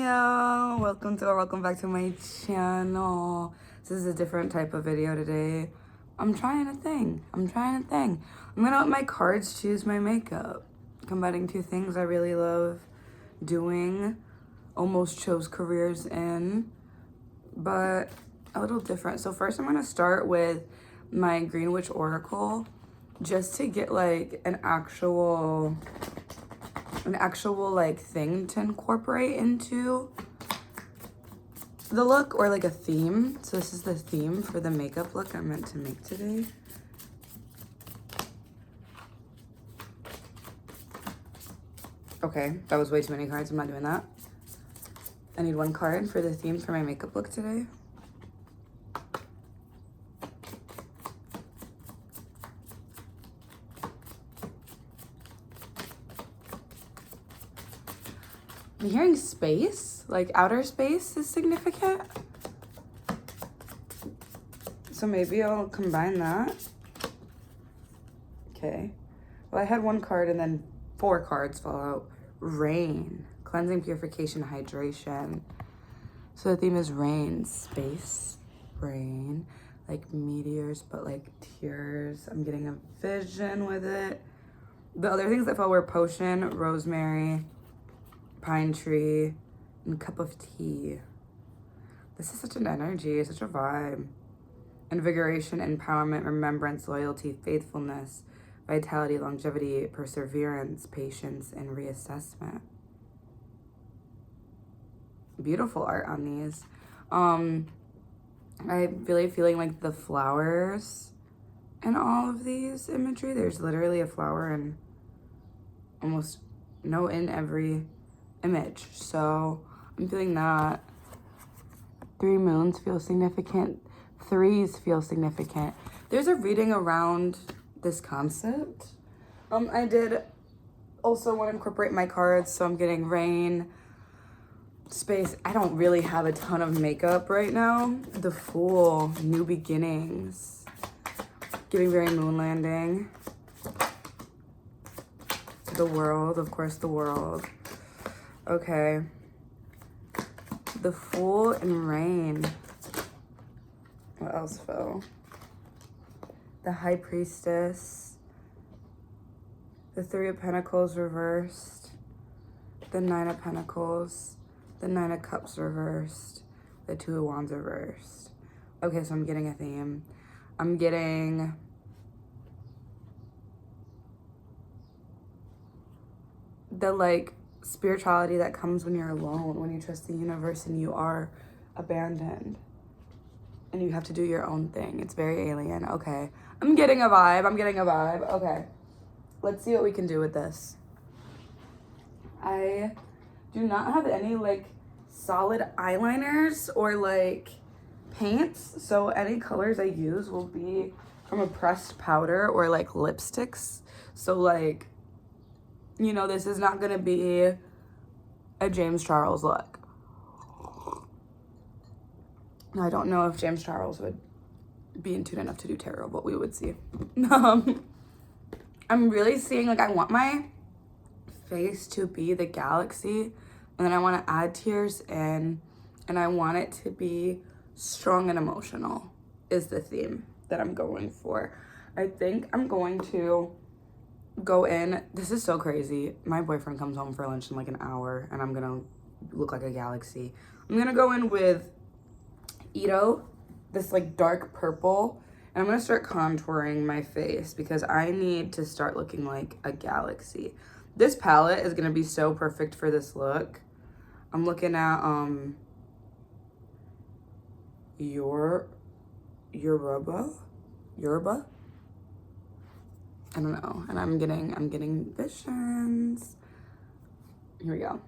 Yo, welcome back to my channel. This is a different type of video today. I'm trying a thing. I'm gonna let my cards choose my makeup, combining two things I really love doing, almost chose careers in, but a little different. So first I'm gonna start with my Green Witch Oracle, just to get like an actual like thing to incorporate into the look, or like a theme. So this is the theme for the makeup look I'm meant to make today. Okay, that was way too many cards. I'm not doing that. I need one card for the theme for my makeup look today. I'm hearing space, like outer space is significant. So maybe I'll combine that. Okay. Well, I had one card and then 4 cards fall out. Rain, cleansing, purification, hydration. So the theme is rain, space, rain, like meteors, but like tears. I'm getting a vision with it. The other things that fell were potion, rosemary, pine tree, and cup of tea. This is such an energy, such a vibe. Invigoration, empowerment, remembrance, loyalty, faithfulness, vitality, longevity, perseverance, patience, and reassessment. Beautiful art on these. I'm really feeling like the flowers in all of these imagery. There's literally a flower in almost in every image. So I'm feeling that. 3 moons feel significant. 3s feel significant. There's a reading around this concept. I did also want to incorporate my cards, so I'm getting rain, space. I don't really have a ton of makeup right now. The Fool, new beginnings. Giving very moon landing. The World, of course, the World. Okay. The Fool and rain. What else fell? The High Priestess. The 3 of Pentacles reversed. The 9 of Pentacles. The 9 of Cups reversed. The 2 of Wands reversed. Okay, so I'm getting a theme. I'm getting the like spirituality that comes when you're alone, when you trust the universe and you are abandoned and you have to do your own thing. It's very alien. Okay, I'm getting a vibe. Okay, let's see what we can do with this. I do not have any like solid eyeliners or like paints, so any colors I use will be from a pressed powder or like lipsticks. So like, you know, this is not gonna be a James Charles look. I don't know if James Charles would be in tune enough to do tarot, but we would see. I'm really seeing like I want my face to be the galaxy, and then I want to add tears in, and I want it to be strong and emotional is the theme that I'm going for. I think I'm going to go in. This is so crazy. My boyfriend comes home for lunch in like an hour and I'm gonna look like a galaxy. I'm gonna go in with Ito, this like dark purple, and I'm gonna start contouring my face because I need to start looking like a galaxy. This palette is gonna be so perfect for this look. I'm looking at Yoruba. I don't know, and I'm getting visions. Here we go.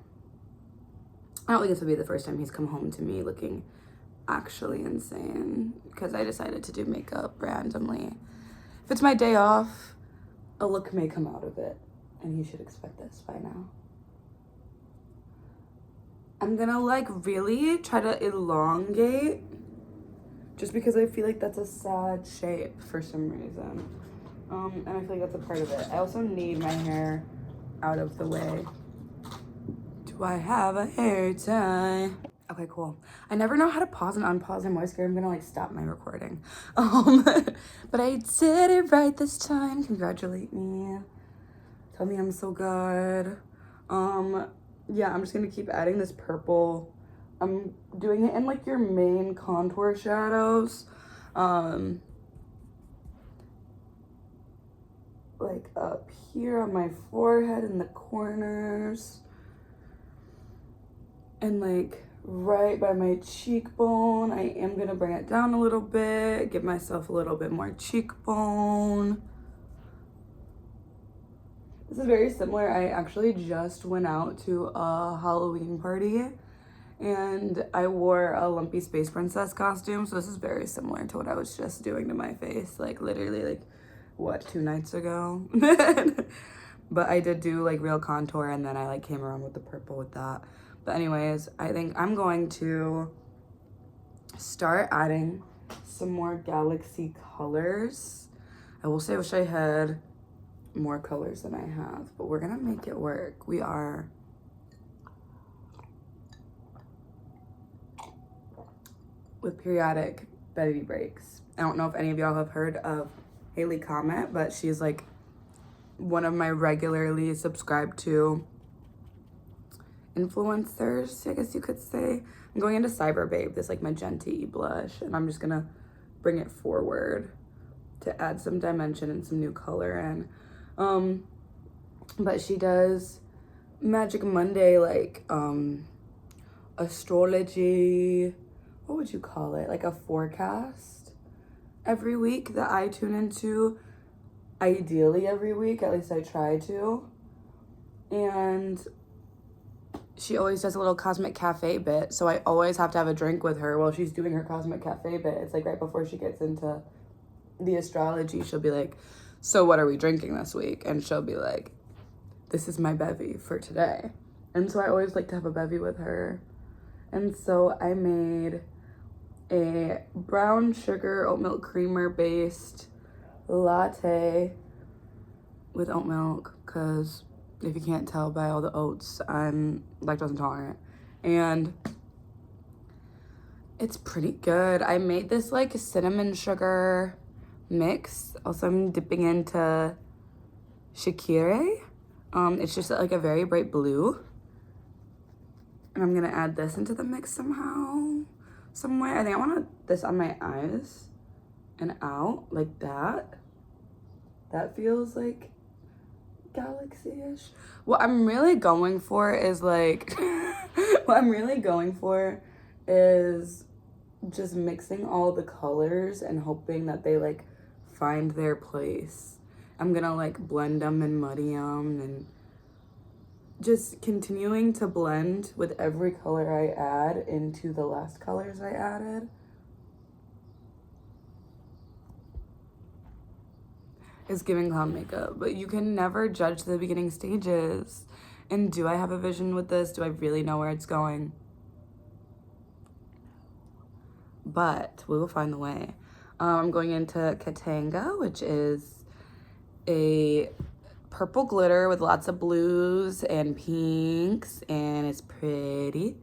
I don't think this will be the first time he's come home to me looking actually insane because I decided to do makeup randomly. If it's my day off, a look may come out of it, and you should expect this by now. I'm gonna like really try to elongate just because I feel like that's a sad shape for some reason. And I feel like that's a part of it. I also need my hair out of the way to Do I have a hair tie? Okay, cool. I never know how to pause and unpause. I'm always scared I'm gonna like stop my recording. But I did it right this time. Congratulate me. Tell me I'm so good. Yeah, I'm just gonna keep adding this purple. I'm doing it in like your main contour shadows. Like up here on my forehead in the corners. And like right by my cheekbone. I am gonna bring it down a little bit, give myself a little bit more cheekbone. This is very similar. I actually just went out to a Halloween party and I wore a Lumpy Space Princess costume. So this is very similar to what I was just doing to my face. Like literally like, what, 2 nights ago? But I did do like real contour and then I like came around with the purple with that. But anyways, I think I'm going to start adding some more Galaxy colors. I will say I wish I had more colors than I have, but we're gonna make it work. We are with periodic Betty breaks. I don't know if any of y'all have heard of Haley Comet, but she's like one of my regularly subscribed to influencers, I guess you could say. I'm going into Cyber Babe, this like magenta blush, and I'm just gonna bring it forward to add some dimension and some new color in. But she does Magic Monday, like astrology, what would you call it? Like a forecast every week that I tune into, ideally every week, at least I try to. And she always does a little Cosmic Cafe bit, so I always have to have a drink with her while she's doing her Cosmic Cafe bit. It's like right before she gets into the astrology, she'll be like, so what are we drinking this week? And she'll be like, this is my bevy for today. And so I always like to have a bevy with her. And so I made a brown sugar oat milk creamer based latte with oat milk, because if you can't tell by all the oats, I'm lactose intolerant. And it's pretty good. I made this like cinnamon sugar mix. Also, I'm dipping into Shakire. It's just like a very bright blue. And I'm gonna add this into the mix somehow, some way. I think I want this on my eyes and out like that. That feels like galaxy-ish. What I'm really going for is like, just mixing all the colors and hoping that they like find their place. I'm gonna like blend them and muddy them and just continuing to blend with every color I add into the last colors I added. It's giving clown makeup, but you can never judge the beginning stages. And do I have a vision with this? Do I really know where it's going? But we will find the way. I'm going into Katanga, which is a purple glitter with lots of blues and pinks, and it's pretty.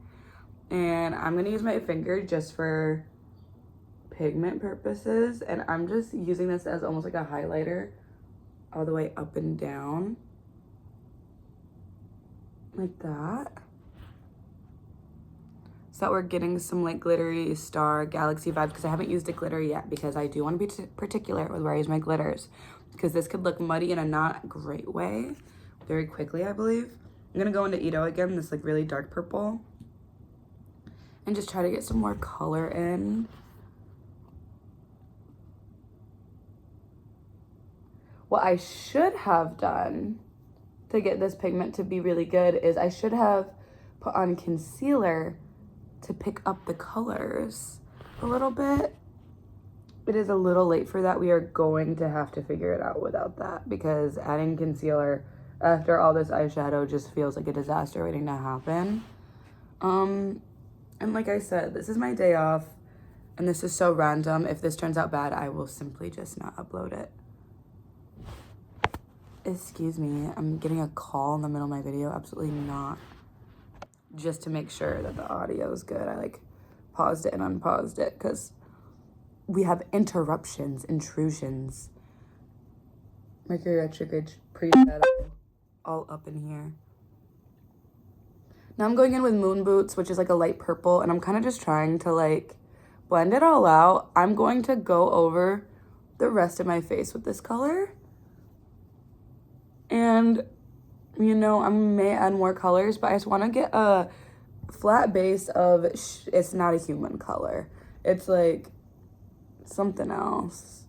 And I'm gonna use my finger just for pigment purposes, and I'm just using this as almost like a highlighter all the way up and down like that, so that we're getting some like glittery star galaxy vibes, because I haven't used a glitter yet, because I do want to be particular with where I use my glitters, because this could look muddy in a not great way very quickly, I believe. I'm gonna go into Ito again, this like really dark purple, and just try to get some more color in. What I should have done to get this pigment to be really good is I should have put on concealer to pick up the colors a little bit. It is a little late for that. We are going to have to figure it out without that, because adding concealer after all this eyeshadow just feels like a disaster waiting to happen. And like I said, this is my day off and this is so random. If this turns out bad, I will simply just not upload it. Excuse me, I'm getting a call in the middle of my video. Absolutely not. just to make sure that the audio is good. I like paused it and unpaused it because we have interruptions, intrusions. Mercury retrograde preset all up in here. Now I'm going in with Moon Boots, which is like a light purple, and I'm kind of just trying to like blend it all out. I'm going to go over the rest of my face with this color. And, you know, I may add more colors, but I just want to get a flat base of, it's not a human color. It's like something else.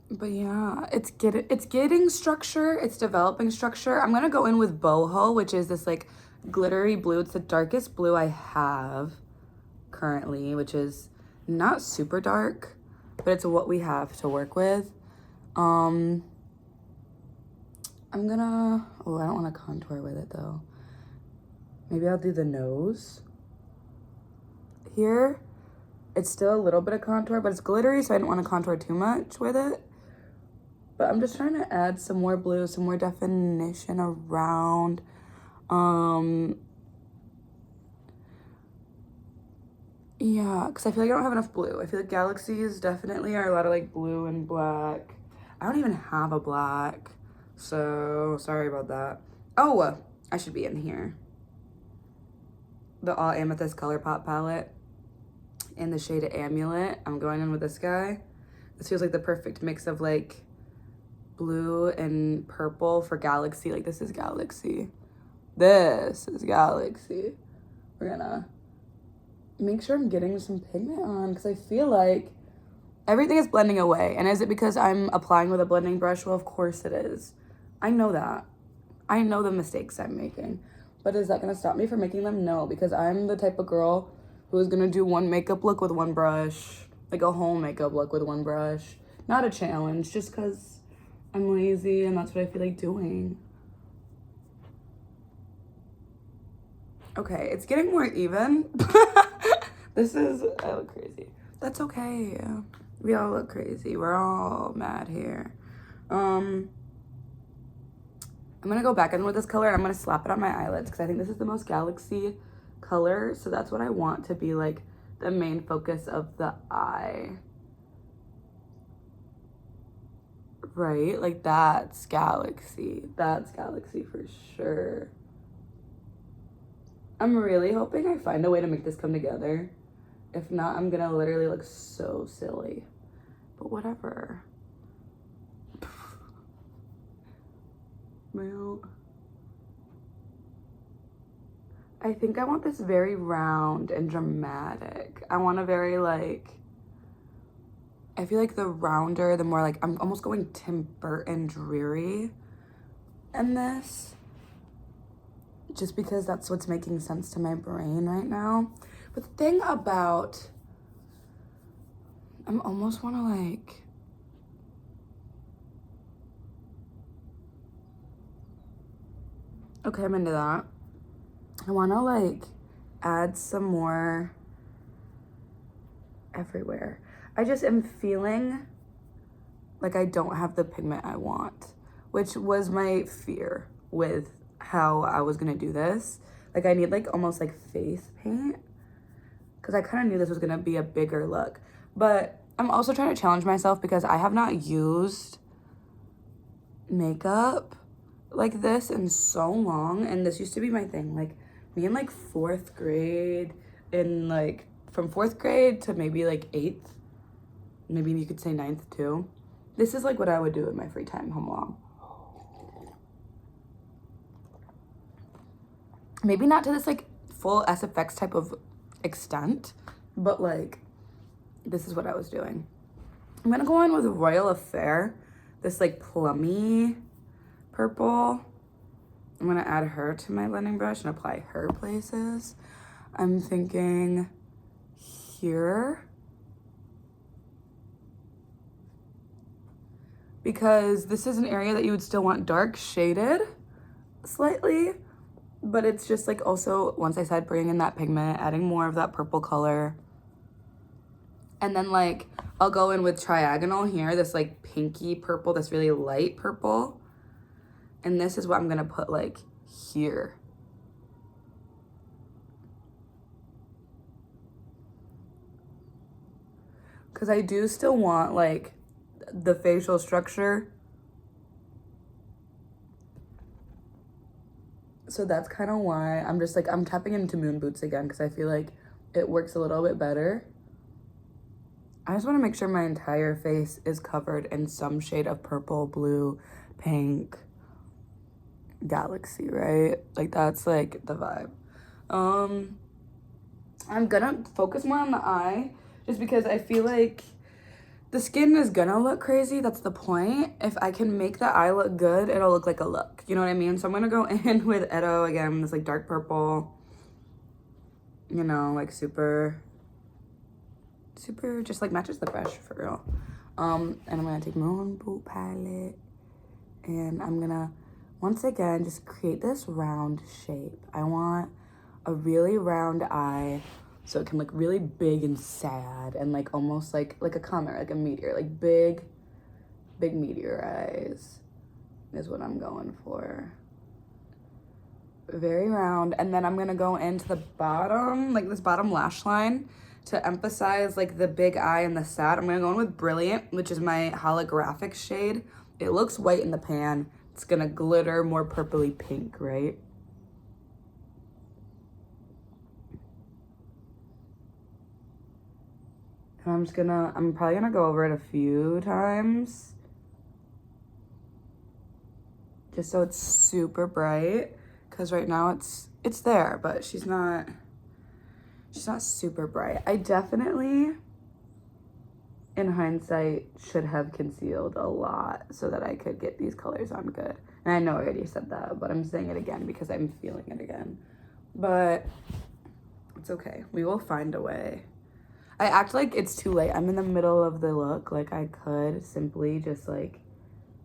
But yeah, it's getting structure. It's developing structure. I'm going to go in with Boho, which is this like glittery blue. It's the darkest blue I have currently, which is not super dark, but it's what we have to work with. I'm gonna, oh, I don't want to contour with it though. Maybe I'll do the nose here. It's still a little bit of contour, but it's glittery, so I didn't want to contour too much with it. But I'm just trying to add some more blue, some more definition around. Yeah, because I feel like I don't have enough blue. I feel like galaxies definitely are a lot of like blue and black. I don't even have a black, so sorry about that. Oh, I should be in here. The All Amethyst ColourPop palette in the shade Amulet. I'm going in with this guy. This feels like the perfect mix of like blue and purple for Galaxy. Like this is Galaxy. This is Galaxy. We're gonna make sure I'm getting some pigment on because I feel like everything is blending away. And is it because I'm applying with a blending brush? Well, of course it is. I know that. I know the mistakes I'm making. But is that going to stop me from making them? No, because I'm the type of girl who is going to do one makeup look with one brush. Like a whole makeup look with one brush. Not a challenge, just because I'm lazy and that's what I feel like doing. Okay, it's getting more even. I look crazy. That's okay. We all look crazy. We're all mad here. I'm gonna go back in with this color and I'm gonna slap it on my eyelids because I think this is the most Galaxy color. So that's what I want to be like the main focus of the eye. Right? Like that's Galaxy. That's Galaxy for sure. I'm really hoping I find a way to make this come together. If not, I'm gonna literally look so silly. But whatever. Well, I think I want this very round and dramatic. I want a very like, I feel like the rounder, the more like, I'm almost going Tim Burton dreary in this. Just because that's what's making sense to my brain right now. But the thing about, I almost want to like, okay, I'm into that. I want to like add some more everywhere. I just am feeling like I don't have the pigment I want, which was my fear with how I was gonna do this. Like I need like almost like face paint because I kind of knew this was gonna be a bigger look. But I'm also trying to challenge myself because I have not used makeup like this in so long, and this used to be my thing. Like me in like 4th grade, in like from 4th grade to maybe like 8th, maybe you could say 9th too. This is like what I would do in my free time home alone. Maybe not to this like full SFX type of extent, but like this is what I was doing. I'm gonna go in with Royal Affair, this like plummy purple. I'm gonna add her to my blending brush and apply her places. I'm thinking here, because this is an area that you would still want dark shaded slightly, but it's just like also, once I said bringing in that pigment, adding more of that purple color. And then like I'll go in with Triagonal here, this like pinky purple, this really light purple. And this is what I'm gonna put like here. Because I do still want like the facial structure. So that's kind of why I'm just like, I'm tapping into Moon Boots again because I feel like it works a little bit better. I just want to make sure my entire face is covered in some shade of purple, blue, pink, galaxy, right? Like that's like the vibe. I'm gonna focus more on the eye just because I feel like the skin is gonna look crazy. That's the point. If I can make the eye look good, it'll look like a look. You know what I mean? So I'm gonna go in with Edo again, this like dark purple, you know, like super just like matches the brush for real. And I'm gonna take Moon Boot palette and I'm gonna once again just create this round shape. I want a really round eye so it can look really big and sad and like almost like a comet, like a meteor, like big meteor eyes is what I'm going for. Very round. And then I'm gonna go into the bottom, like this bottom lash line to emphasize like the big eye and the sad. I'm gonna go in with Brilliant, which is my holographic shade. It looks white in the pan. It's gonna glitter more purpley pink, right? And I'm probably gonna go over it a few times just so it's super bright, because right now it's there, but she's not super bright. I definitely, in hindsight, should have concealed a lot so that I could get these colors on good. And I know I already said that, but I'm saying it again because I'm feeling it again. But it's okay. We will find a way. I act like it's too late. I'm in the middle of the look. Like I could simply just like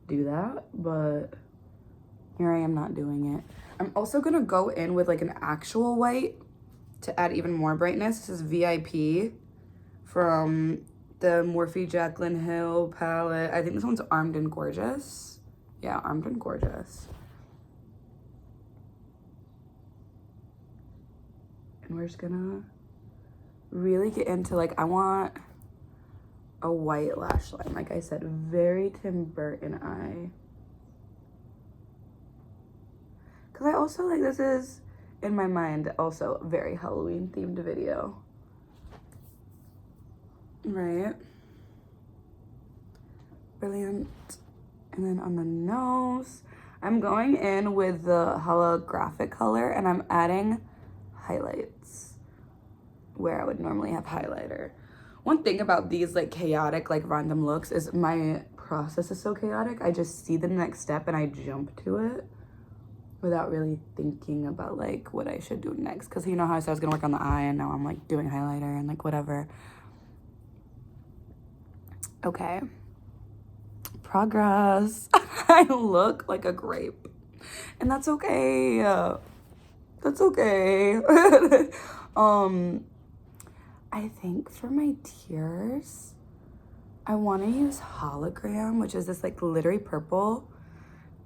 do that, but here I am not doing it. I'm also gonna go in with like an actual white to add even more brightness. This is VIP from the Morphe Jaclyn Hill palette. I think this one's Armed and Gorgeous. Yeah, Armed and Gorgeous. And we're just gonna really get into like, I want a white lash line. Like I said, very Tim Burton eye. Because I also like, this is, in my mind, also a very Halloween themed video. Right? Brilliant. And then on the nose, I'm going in with the holographic color and I'm adding highlights where I would normally have highlighter. One thing about these like chaotic, like random looks is my process is so chaotic. I just see the next step and I jump to it without really thinking about like what I should do next. Cause you know how I said I was gonna work on the eye and now I'm like doing highlighter and like whatever. Okay. Progress. I look like a grape and that's okay. That's okay. I think for my tears, I want to use Hologram, which is this like glittery purple,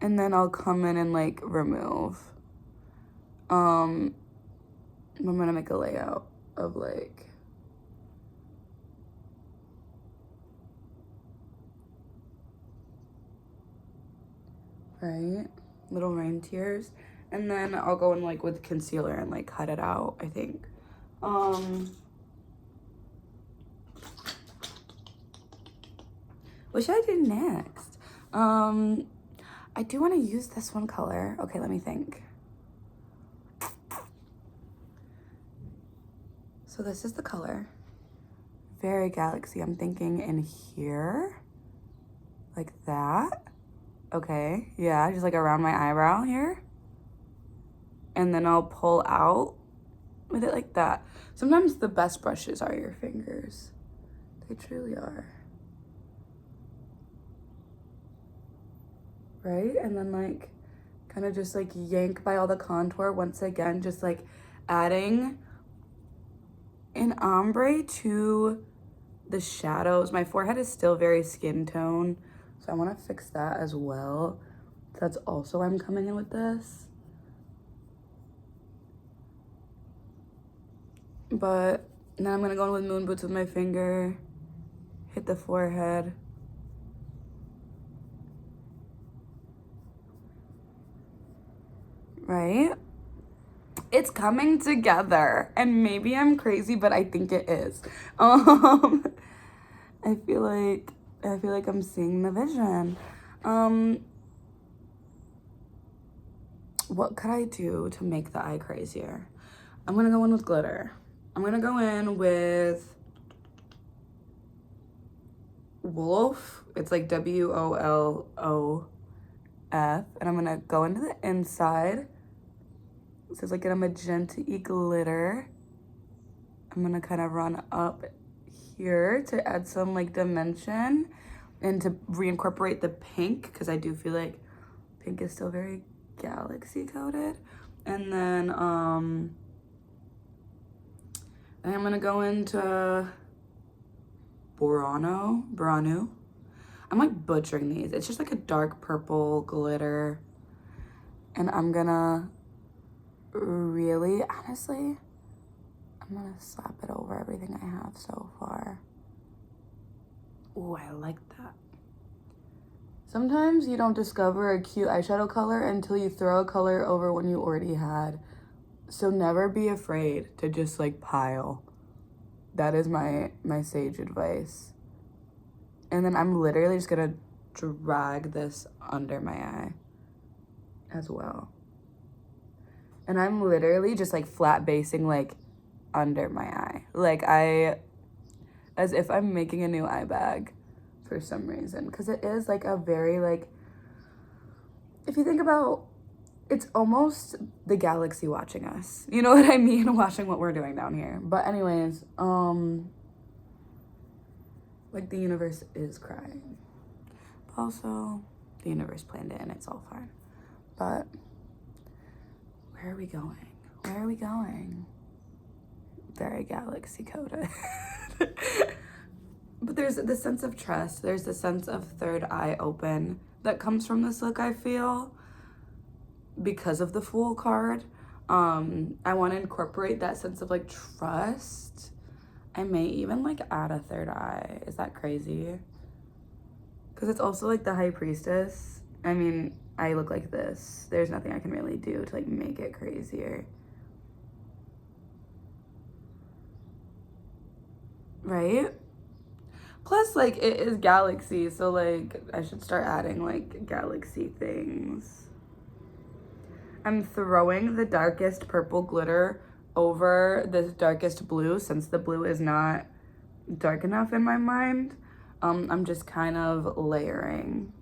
and then I'll come in and like remove. I'm gonna make a layout of like, right, little rain tears, and then I'll go in like with concealer and like cut it out, I think. What should I do next? I do want to use this one color. Okay, let me think. So this is the color. Very Galaxy. I'm thinking in here. Like that. Okay, yeah, just like around my eyebrow here. And then I'll pull out with it like that. Sometimes the best brushes are your fingers. They truly are. Right? And then like kind of just like yank by all the contour once again, just like adding an ombre to the shadows. My forehead is still very skin tone, so I want to fix that as well. That's also why I'm coming in with this. But then I'm gonna go in with moon boots with my finger, hit the forehead. Right? It's coming together, and maybe I'm crazy, but I think it is. I feel like I'm seeing the vision. What could I do to make the eye crazier? I'm gonna go in with glitter. I'm gonna go in with Wolf. It's like WOLOF, and I'm gonna go into the inside. This is like a magenta-y glitter. I'm gonna kind of run up here to add some like dimension and to reincorporate the pink, because I do feel like pink is still very galaxy coated. And then I'm gonna go into Buranu. I'm like butchering these. It's just like a dark purple glitter. And I'm gonna really, honestly, I'm gonna slap it over everything I have so far. Ooh, I like that. Sometimes you don't discover a cute eyeshadow color until you throw a color over one you already had. So never be afraid to just like pile. That is my sage advice. And then I'm literally just gonna drag this under my eye as well. And I'm literally just like flat basing like under my eye. Like as if I'm making a new eye bag for some reason. Because it is like a very like, if you think about, it's almost the galaxy watching us. You know what I mean? Watching what we're doing down here. But anyways, like the universe is crying. But also, the universe planned it and it's all fine. But where are we going? Where are we going? Very galaxy coded. But there's the sense of trust. There's the sense of third eye open that comes from this look, I feel, because of the Fool card. I want to incorporate that sense of like trust. I may even like add a third eye. Is that crazy? Because it's also like the High Priestess. I mean, I look like this. There's nothing I can really do to like make it crazier. Right? Plus, like, it is galaxy, so like I should start adding like galaxy things. I'm throwing the darkest purple glitter over this darkest blue, since the blue is not dark enough in my mind. I'm just kind of layering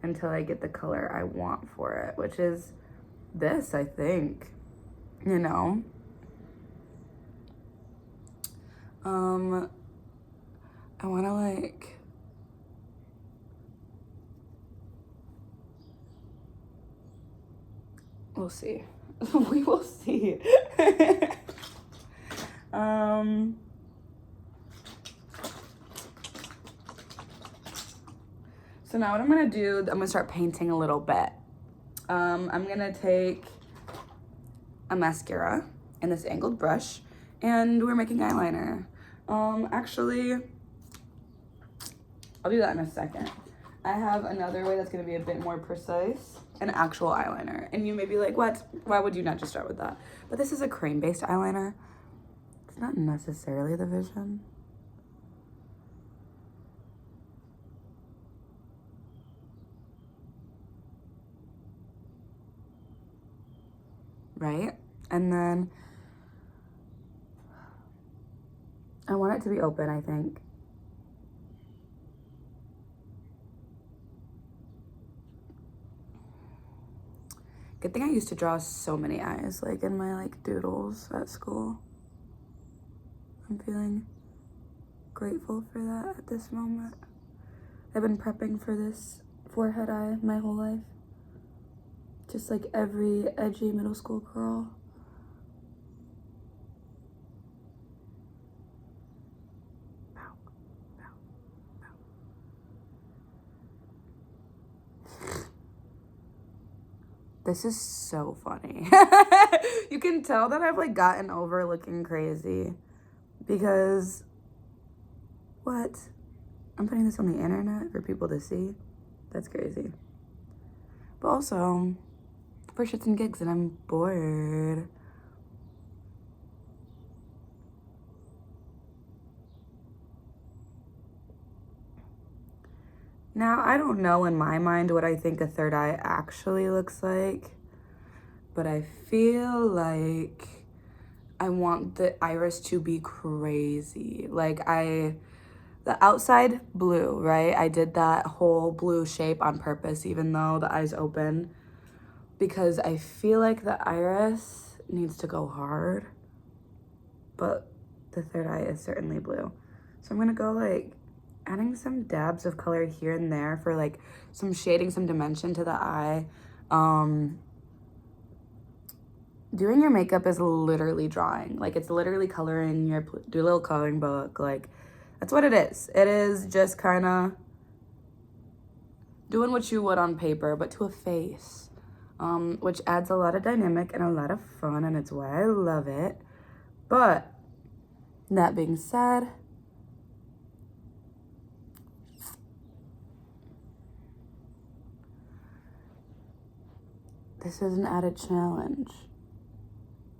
until I get the color I want for it, which is this, I think, you know? I want to like, we'll see. We will see. So now what I'm gonna do, I'm gonna start painting a little bit. I'm gonna take a mascara and this angled brush, and we're making eyeliner. Actually, I'll do that in a second. I have another way that's gonna be a bit more precise, an actual eyeliner. And you may be like, what? Why would you not just start with that? But this is a cream-based eyeliner. It's not necessarily the vision. Right? And then I want it to be open, I think. Good thing I used to draw so many eyes, like in my like doodles at school. I'm feeling grateful for that at this moment. I've been prepping for this forehead eye my whole life. Just like every edgy middle school girl. Wow. This is so funny. You can tell that I've like gotten over looking crazy because what? I'm putting this on the internet for people to see. That's crazy. But also for shits and gigs and I'm bored. Now, I don't know in my mind what I think a third eye actually looks like, but I feel like I want the iris to be crazy. Like the outside blue, right? I did that whole blue shape on purpose, even though the eye's open, because I feel like the iris needs to go hard, but the third eye is certainly blue. So I'm gonna go like adding some dabs of color here and there for like some shading, some dimension to the eye. Doing your makeup is literally drawing. Like it's literally coloring your, do a little coloring book. Like that's what it is. It is just kind of doing what you would on paper, but to a face, which adds a lot of dynamic and a lot of fun, and it's why I love it. But that being said, this is an added challenge,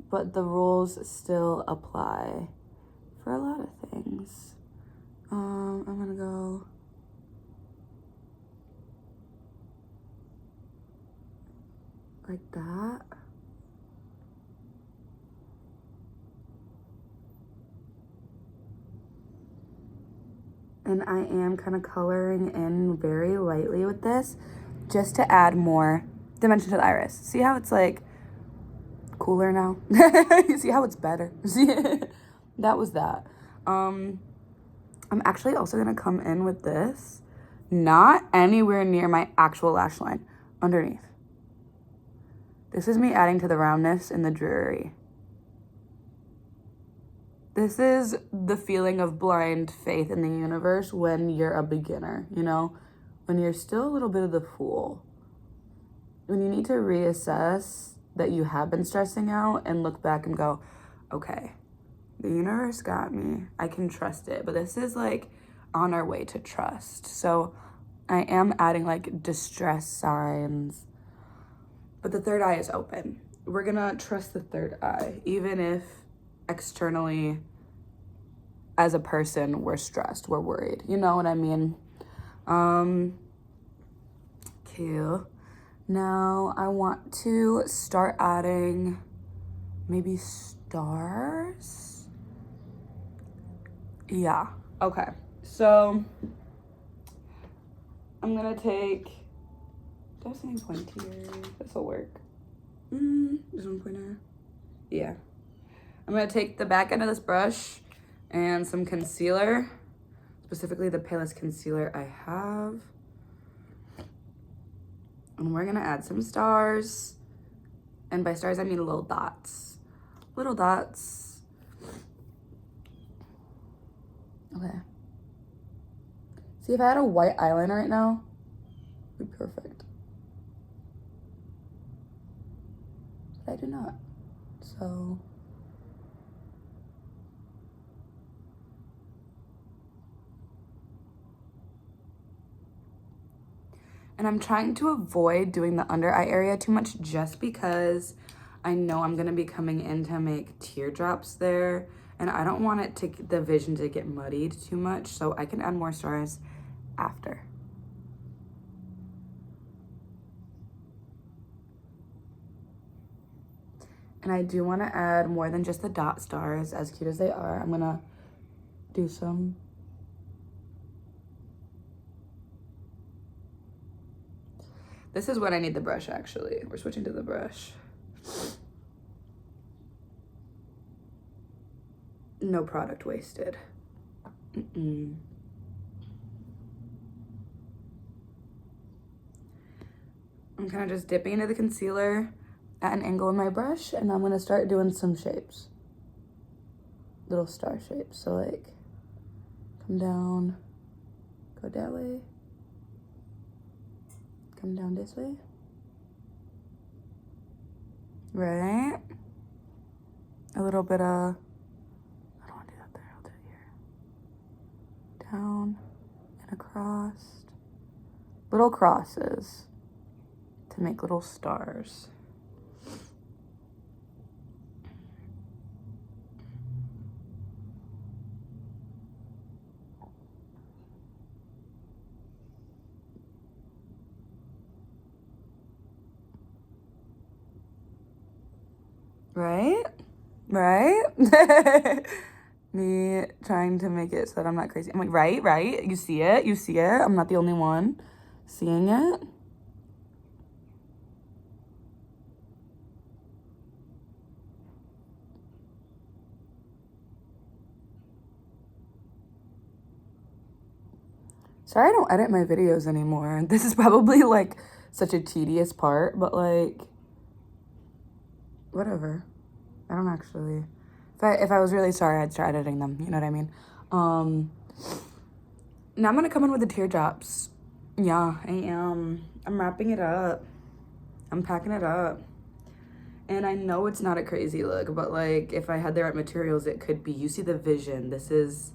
but the rules still apply for a lot of things. I'm gonna go like that. And I am kind of coloring in very lightly with this just to add more dimension to the iris. See how it's like cooler now? You see how it's better? See, that was that. I'm actually also gonna come in with this, not anywhere near my actual lash line, underneath. This is me adding to the roundness and the dreary. This is the feeling of blind faith in the universe when you're a beginner, you know? When you're still a little bit of the fool. When you need to reassess that you have been stressing out and look back and go, okay, the universe got me. I can trust it. But this is like on our way to trust. So I am adding like distress signs. But the third eye is open. We're gonna trust the third eye, even if externally as a person we're stressed, we're worried. You know what I mean? Cool. Now I want to start adding maybe stars. Yeah, okay. So I'm gonna take, do I have something pointier? This will work. There's one pointer. Yeah. I'm gonna take the back end of this brush and some concealer, specifically the palest concealer I have. And we're gonna add some stars. And by stars, I mean little dots. Little dots. Okay. See, if I had a white eyeliner right now, it'd be perfect. But I do not. So and I'm trying to avoid doing the under eye area too much just because I know I'm gonna be coming in to make teardrops there, and I don't want it to, the vision to get muddied too much, so I can add more stars after. And I do want to add more than just the dot stars, as cute as they are. I'm gonna do some. This is when I need the brush, actually. We're switching to the brush. No product wasted. I'm kind of just dipping into the concealer at an angle with my brush, and I'm gonna start doing some shapes. Little star shapes. So like, come down, go that way, come down this way, right? A little bit of, I don't want to do that there, I'll do it here. Down and across. Little crosses to make little stars. Right? Right? Me trying to make it so that I'm not crazy. I'm like, right? You see it? You see it? I'm not the only one seeing it. Sorry I don't edit my videos anymore. This is probably like such a tedious part, but like, whatever. I don't actually. If I was really sorry, I'd start editing them. You know what I mean? Now I'm gonna come in with the teardrops. Yeah, I am. I'm wrapping it up. I'm packing it up. And I know it's not a crazy look, but like if I had the right materials, it could be. You see the vision. This is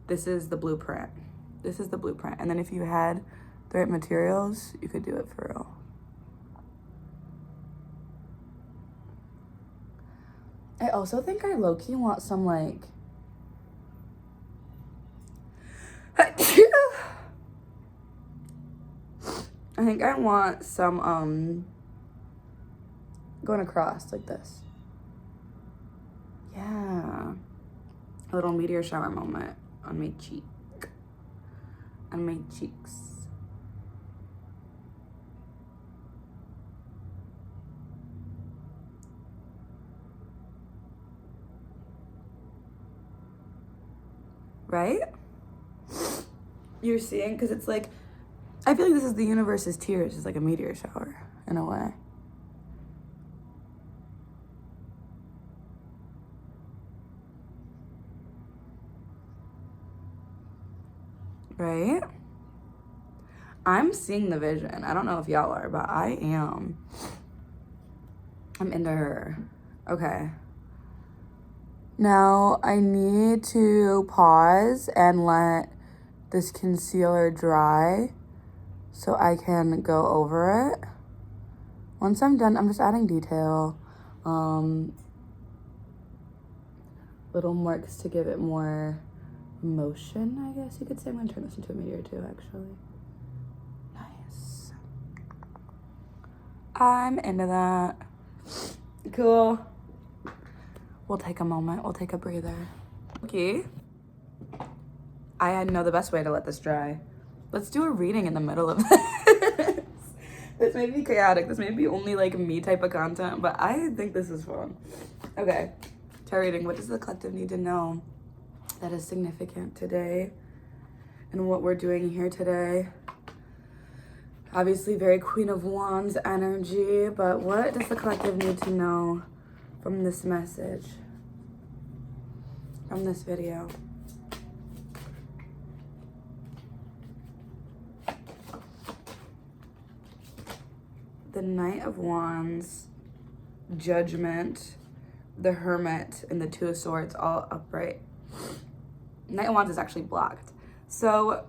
the blueprint. This is the blueprint. And then if you had the right materials, you could do it for real. I also think I low-key want some like I think I want some going across like this. Yeah. A little meteor shower moment on my cheek. On my cheeks. Right? You're seeing, because it's like, I feel like this is the universe's tears. It's like a meteor shower in a way. Right? I'm seeing the vision. I don't know if y'all are, but I am. I'm into her. Okay. Now I need to pause and let this concealer dry so I can go over it. Once I'm done, I'm just adding detail. Little marks to give it more motion, I guess you could say. I'm gonna turn this into a meteor too, actually. Nice. I'm into that. Cool. We'll take a moment. We'll take a breather. Okay. I know the best way to let this dry. Let's do a reading in the middle of this. This may be chaotic. This may be only like me type of content, but I think this is fun. Okay. Tarot reading. What does the collective need to know that is significant today and what we're doing here today? Obviously very Queen of Wands energy, but what does the collective need to know from this message, from this video? The Knight of Wands, Judgment, the Hermit, and the Two of Swords all upright. Knight of Wands is actually blocked. So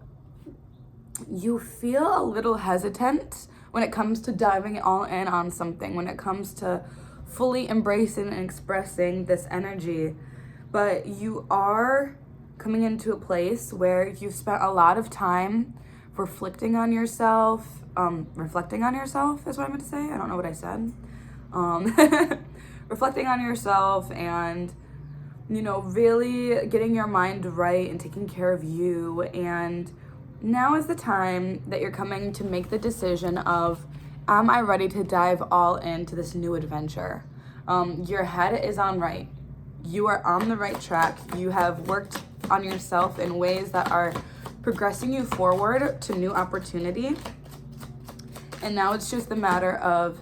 you feel a little hesitant when it comes to diving all in on something, when it comes to fully embracing and expressing this energy. But you are coming into a place where you've spent a lot of time reflecting on yourself is what I meant to say. I don't know what I said. Reflecting on yourself and, you know, really getting your mind right and taking care of you. And now is the time that you're coming to make the decision of, am I ready to dive all into this new adventure? Your head is on right. You are on the right track. You have worked on yourself in ways that are progressing you forward to new opportunity. And now it's just a matter of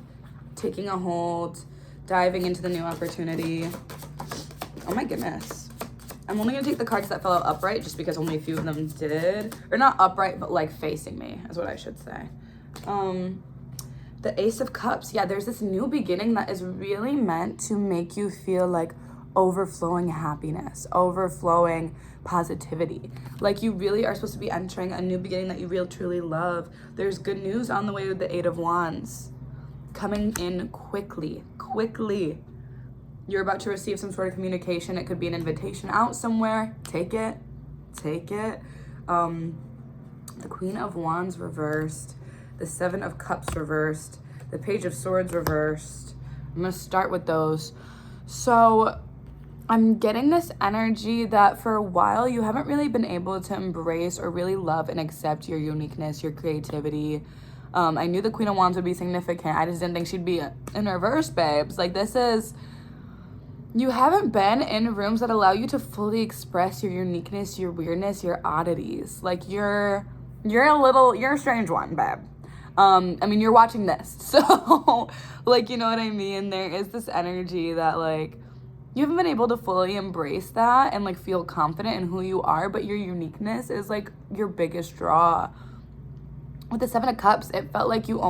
taking a hold, diving into the new opportunity. Oh my goodness. I'm only gonna take the cards that fell out upright just because only a few of them the The Ace of Cups. Yeah, there's this new beginning that is really meant to make you feel like overflowing happiness, overflowing positivity. Like you really are supposed to be entering a new beginning that you really truly love. There's good news on the way with the Eight of Wands. Coming in quickly. You're about to receive some sort of communication. It could be an invitation out somewhere. Take it. The Queen of Wands reversed. The Seven of Cups reversed. The Page of Swords reversed. I'm going to start with those. So I'm getting this energy that for a while you haven't really been able to embrace or really love and accept your uniqueness, your creativity. I knew the Queen of Wands would be significant. I just didn't think she'd be in reverse, babes. Like this is... You haven't been in rooms that allow you to fully express your uniqueness, your weirdness, your oddities. Like you're a strange one, babe. I mean, you're watching this. So like, you know what I mean? There is this energy that like, you haven't been able to fully embrace that and like feel confident in who you are, but your uniqueness is like your biggest draw. With the Seven of Cups, it felt like you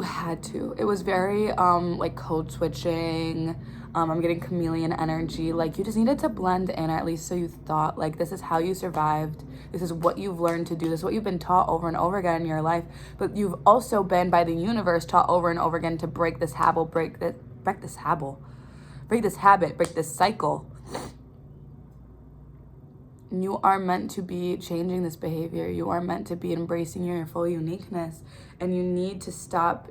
had to. It was very like code switching. I'm getting chameleon energy. Like you just needed to blend in, or at least so you thought. Like this is how you survived. This is what you've learned to do. This is what you've been taught over and over again in your life. But you've also been by the universe taught over and over again to break this habit, break this habit, break this cycle. You are meant to be changing this behavior. You are meant to be embracing your full uniqueness. And you need to stop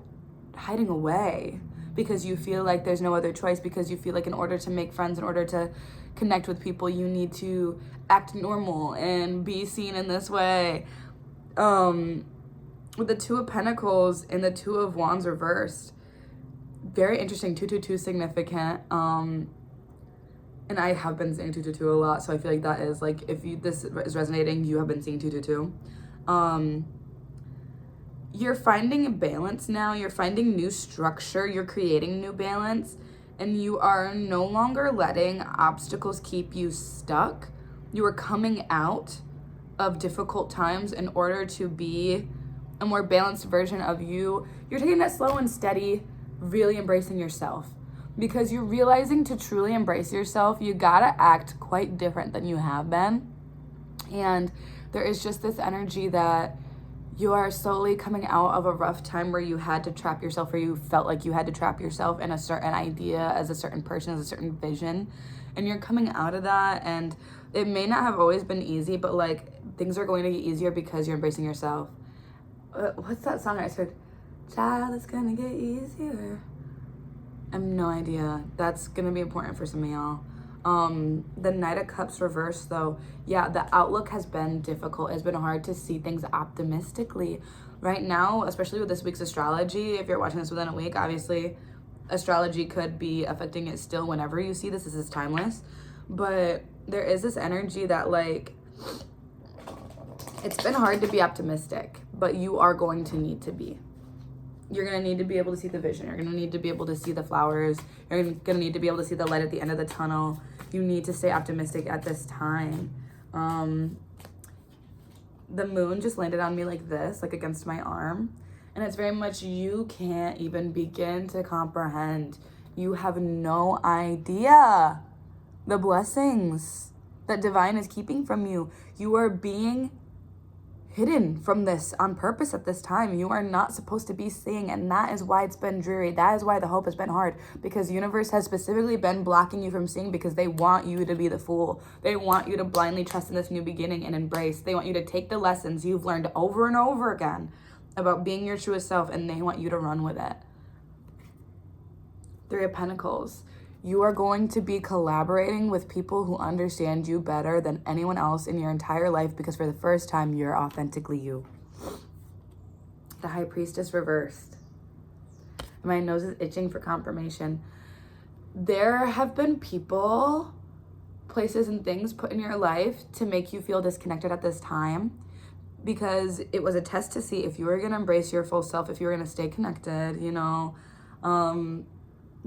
hiding away because you feel like there's no other choice, because you feel like in order to make friends, in order to connect with people, you need to act normal and be seen in this way. With the Two of Pentacles and the Two of Wands reversed, very interesting. 222 significant. And I have been seeing 222 a lot, so I feel like that is like, if this is resonating, you have been seeing 222. You're finding a balance now. You're finding new structure. You're creating new balance, and you are no longer letting obstacles keep you stuck. You are coming out of difficult times in order to be a more balanced version of you. You're taking it slow and steady, really embracing yourself. Because you're realizing to truly embrace yourself, you gotta act quite different than you have been. And there is just this energy that you are slowly coming out of a rough time where you had to trap yourself, or you felt like you had to trap yourself in a certain idea, as a certain person, as a certain vision. And you're coming out of that, and it may not have always been easy, but like things are going to get easier because you're embracing yourself. What's that song I said? Child, it's gonna get easier. I have no idea. That's gonna be important for some of y'all. The Knight of Cups reversed though. Yeah, the outlook has been difficult. It's been hard to see things optimistically. Right now, especially with this week's astrology, if you're watching this within a week, obviously astrology could be affecting it still whenever you see this. This is timeless. But there is this energy that like, it's been hard to be optimistic, but you are going to need to be. You're going to need to be able to see the vision. You're going to need to be able to see the flowers. You're going to need to be able to see the light at the end of the tunnel. You need to stay optimistic at this time. The moon just landed on me like this, like against my arm. And it's very much, you can't even begin to comprehend. You have no idea the blessings that divine is keeping from you. You are being hidden from this on purpose at this time. You are not supposed to be seeing, and that is why it's been dreary. That is why the hope has been hard, because universe has specifically been blocking you from seeing, because they want you to be the fool. They want you to blindly trust in this new beginning and embrace. They want you to take the lessons you've learned over and over again about being your truest self, and they want you to run with it. Three of Pentacles. You are going to be collaborating with people who understand you better than anyone else in your entire life, because for the first time, you're authentically you. The High Priestess reversed. My nose is itching for confirmation. There have been people, places, and things put in your life to make you feel disconnected at this time, because it was a test to see if you were going to embrace your full self, if you were going to stay connected, you know.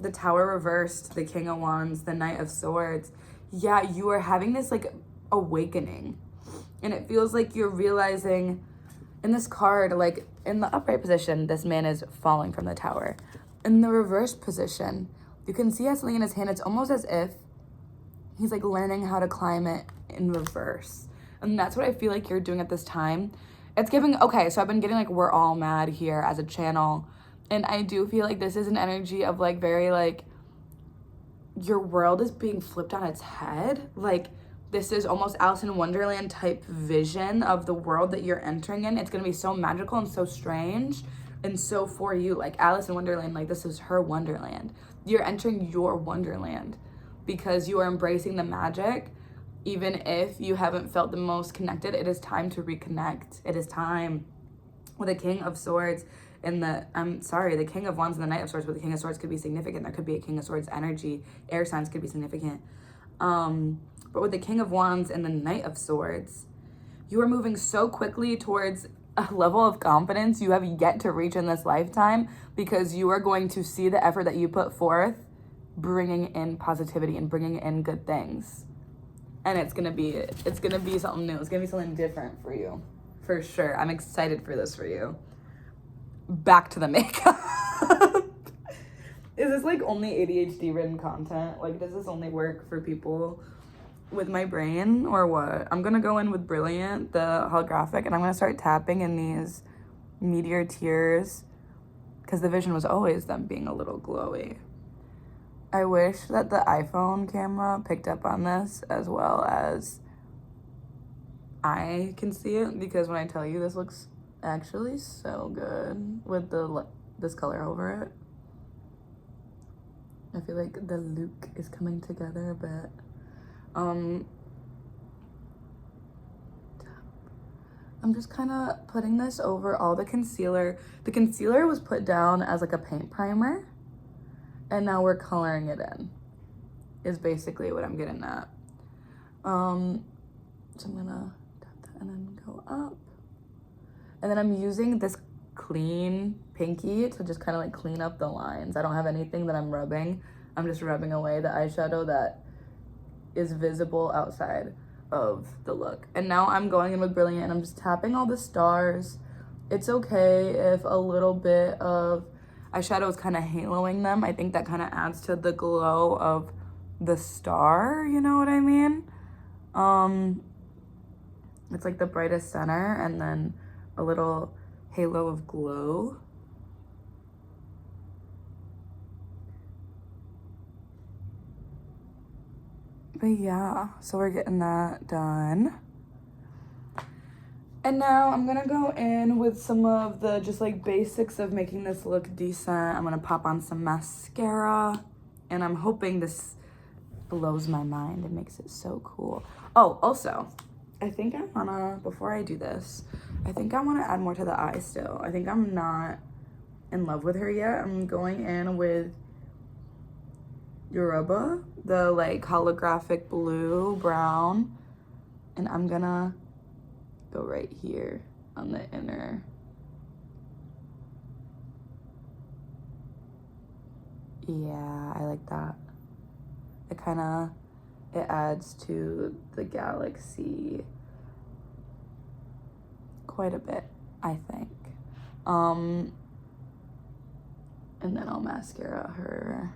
The Tower reversed, the King of Wands, the Knight of Swords. Yeah, you are having this like awakening, and it feels like you're realizing in this card, like In the upright position, this man is falling from the tower. In the reverse position, you can see he has something in his hand. It's almost as if he's like learning how to climb it in reverse. And that's what I feel like you're doing at this time. It's giving, okay, so I've been getting like we're all mad here as a channel. And I do feel like this is an energy of like very like your world is being flipped on its head. Like this is almost Alice in Wonderland type vision of the world that you're entering in. It's gonna be so magical and so strange and so for you. Like Alice in Wonderland, like this is her Wonderland. You're entering your Wonderland because you are embracing the magic. Even if you haven't felt the most connected, it is time to reconnect. It is time. With the King of Swords and the King of Wands and the Knight of Swords, but the King of Swords could be significant. There could be a King of Swords energy. Air signs could be significant. But with the King of Wands and the Knight of Swords, you are moving so quickly towards a level of confidence you have yet to reach in this lifetime, because you are going to see the effort that you put forth bringing in positivity and bringing in good things. And it's gonna be something new. It's gonna be something different for you, for sure. I'm excited for this for you. Back to the makeup. Is this like only ADHD written content? Like, does this only work for people with my brain or what? I'm gonna go in with Brilliant, the holographic, and I'm gonna start tapping in these meteor tears because the vision was always them being a little glowy. I wish that the iPhone camera picked up on this as well as I can see it, because when I tell you, this looks actually so good with this color over it. I feel like the look is coming together a bit. I'm just kind of putting this over all the concealer. The concealer was put down as like a paint primer, and now we're coloring it in, is basically what I'm getting at. So I'm gonna tap that and then go up. And then I'm using this clean pinky to just kind of like clean up the lines. I don't have anything that I'm rubbing. I'm just rubbing away the eyeshadow that is visible outside of the look. And now I'm going in with Brilliant and I'm just tapping all the stars. It's okay if a little bit of eyeshadow is kind of haloing them. I think that kind of adds to the glow of the star, you know what I mean? It's like the brightest center and then a little halo of glow. But yeah, so we're getting that done. And now I'm gonna go in with some of the just like basics of making this look decent. I'm gonna pop on some mascara and I'm hoping this blows my mind and makes it so cool. Oh, also, I think I wanna, before I do this, I think I wanna add more to the eye still. I think I'm not in love with her yet. I'm going in with Yoruba, the like holographic blue brown, and I'm gonna go right here on the inner. Yeah, I like that. It adds to the galaxy quite a bit, I think. And then I'll mascara her.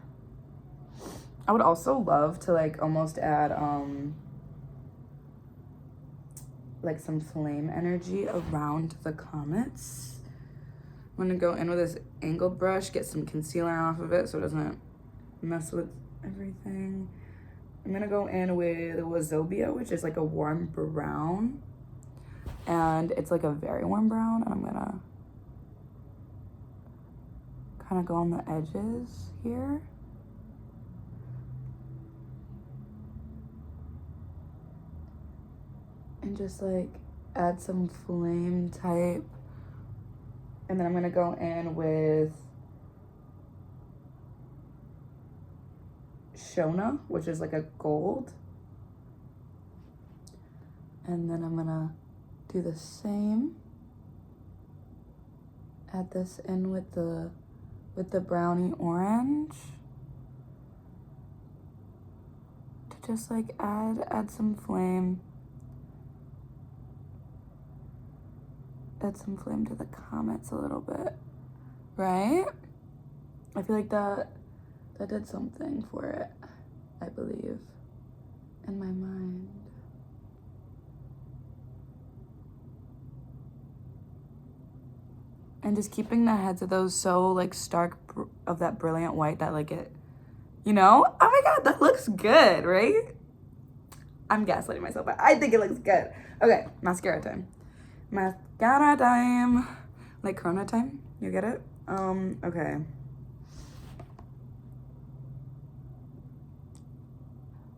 I would also love to like almost add like some flame energy around the comets. I'm gonna go in with this angled brush, get some concealer off of it so it doesn't mess with everything. I'm gonna go in with Wazobia, which is like a warm brown. And it's like a very warm brown, and I'm gonna kind of go on the edges here. And just like add some flame type. And then I'm gonna go in with Shona, which is like a gold. And then I'm gonna do the same. Add this in with the brownie orange. To just like add some flame. add some flame to the comments a little bit, right? I feel like that did something for it, I believe, in my mind. And just keeping the heads of those so like stark of that brilliant white that like it, you know? Oh my God, that looks good, right? I'm gaslighting myself, but I think it looks good. Okay, mascara time. Mascara time. Like Corona time, you get it? Okay.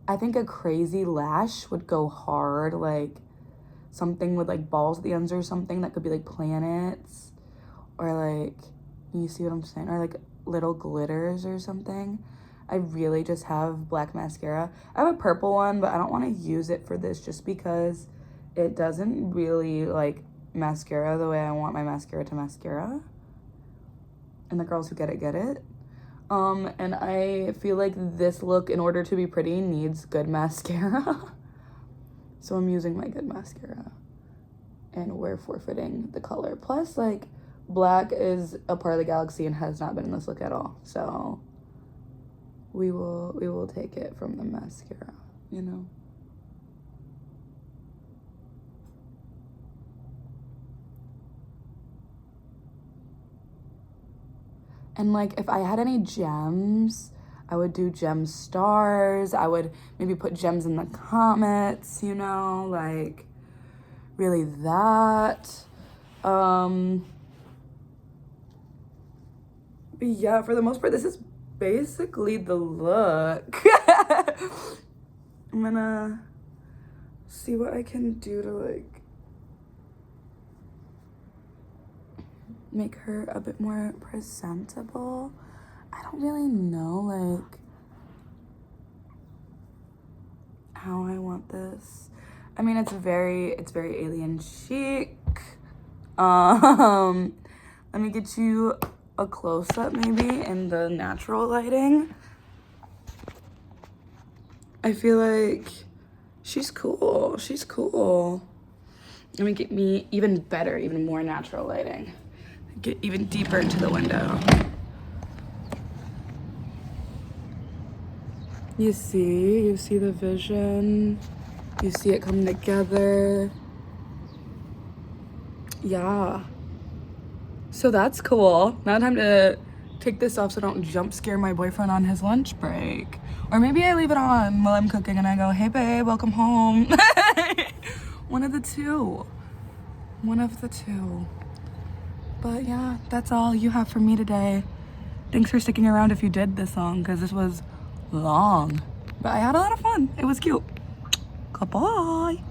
I think a crazy lash would go hard, like something with like balls at the ends or something that could be like planets. Or like, you see what I'm saying? Or like little glitters or something. I really just have black mascara. I have a purple one, but I don't want to use it for this just because it doesn't really like mascara the way I want my mascara to mascara. And the girls who get it, get it. And I feel like this look, in order to be pretty, needs good mascara. So I'm using my good mascara. And we're forfeiting the color. Plus, like, black is a part of the galaxy and has not been in this look at all. So we will take it from the mascara, you know? And like, if I had any gems, I would do gem stars. I would maybe put gems in the comments, you know, like really that. But yeah, for the most part, this is basically the look. I'm gonna see what I can do to like make her a bit more presentable. I don't really know like how I want this. I mean, it's very alien chic. Let me get you a close-up maybe in the natural lighting. I feel like she's cool. She's cool. Let me get me even better, even more natural lighting. Get even deeper into the window. You see the vision. You see it come together. Yeah. So that's cool. Now time to take this off so I don't jump scare my boyfriend on his lunch break. Or maybe I leave it on while I'm cooking and I go, hey babe, welcome home. One of the two. One of the two. But yeah, that's all you have for me today. Thanks for sticking around if you did this long, because this was long. But I had a lot of fun. It was cute. Goodbye.